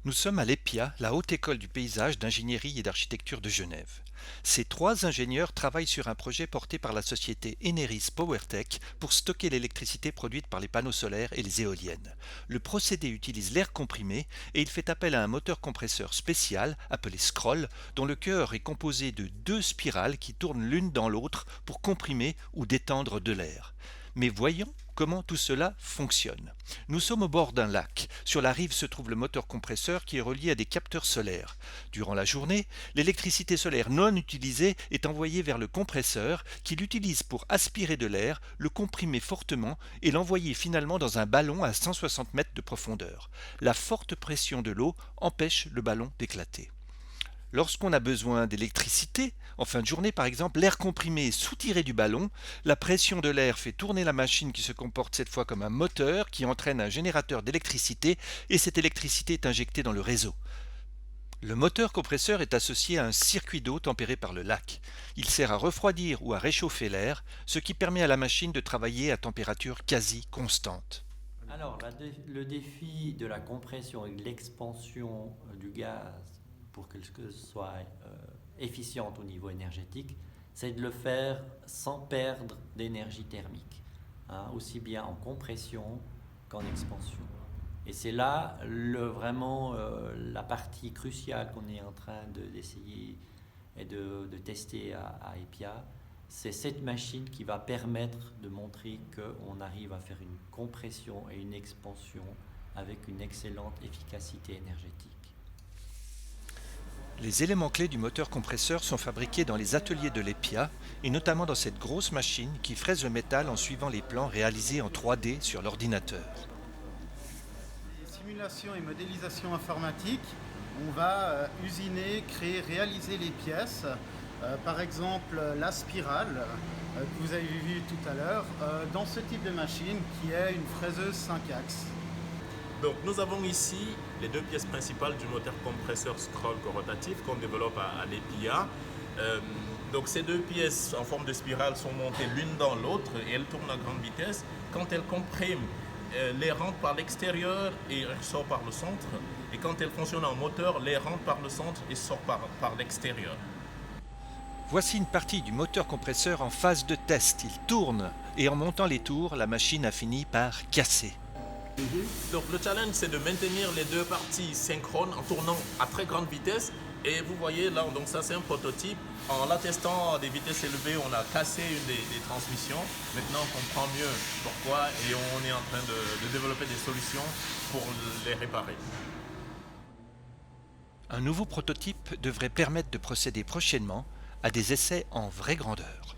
Nous sommes à l'EPIA, la Haute École du Paysage, d'Ingénierie et d'Architecture de Genève. Ces trois ingénieurs travaillent sur un projet porté par la société Eneris PowerTech pour stocker l'électricité produite par les panneaux solaires et les éoliennes. Le procédé utilise l'air comprimé et il fait appel à un moteur compresseur spécial appelé Scroll, dont le cœur est composé de deux spirales qui tournent l'une dans l'autre pour comprimer ou détendre de l'air. Mais voyons comment tout cela fonctionne. Nous sommes au bord d'un lac. Sur la rive se trouve le moteur compresseur qui est relié à des capteurs solaires. Durant la journée, l'électricité solaire non utilisée est envoyée vers le compresseur qui l'utilise pour aspirer de l'air, le comprimer fortement et l'envoyer finalement dans un ballon à 160 mètres de profondeur. La forte pression de l'eau empêche le ballon d'éclater. Lorsqu'on a besoin d'électricité, en fin de journée par exemple, l'air comprimé est soutiré du ballon, la pression de l'air fait tourner la machine qui se comporte cette fois comme un moteur qui entraîne un générateur d'électricité et cette électricité est injectée dans le réseau. Le moteur compresseur est associé à un circuit d'eau tempéré par le lac. Il sert à refroidir ou à réchauffer l'air, ce qui permet à la machine de travailler à température quasi constante. Alors, le défi de la compression et de l'expansion du gaz pour que ce soit efficiente au niveau énergétique, c'est de le faire sans perdre d'énergie thermique, hein, aussi bien en compression qu'en expansion. Et c'est là vraiment la partie cruciale qu'on est en train d'essayer et de tester à EPIA. C'est cette machine qui va permettre de montrer qu'on arrive à faire une compression et une expansion avec une excellente efficacité énergétique. Les éléments clés du moteur compresseur sont fabriqués dans les ateliers de l'EPIA et notamment dans cette grosse machine qui fraise le métal en suivant les plans réalisés en 3D sur l'ordinateur. Simulation et modélisation informatique, on va usiner, créer, réaliser les pièces. Par exemple, la spirale que vous avez vue tout à l'heure, dans ce type de machine qui est une fraiseuse 5 axes. Donc nous avons ici les deux pièces principales du moteur compresseur scroll rotatif qu'on développe à l'EPIA. Donc ces deux pièces en forme de spirale sont montées l'une dans l'autre et elles tournent à grande vitesse. Quand elles compriment, l'air rentre par l'extérieur et sort par le centre. Et quand elles fonctionnent en moteur, l'air rentre par le centre et sort par l'extérieur. Voici une partie du moteur compresseur en phase de test. Il tourne et en montant les tours, la machine a fini par casser. Donc le challenge c'est de maintenir les deux parties synchrones en tournant à très grande vitesse. Et vous voyez là, donc ça c'est un prototype. En l'attestant à des vitesses élevées, on a cassé une des transmissions. Maintenant on comprend mieux pourquoi et on est en train de développer des solutions pour les réparer. Un nouveau prototype devrait permettre de procéder prochainement à des essais en vraie grandeur.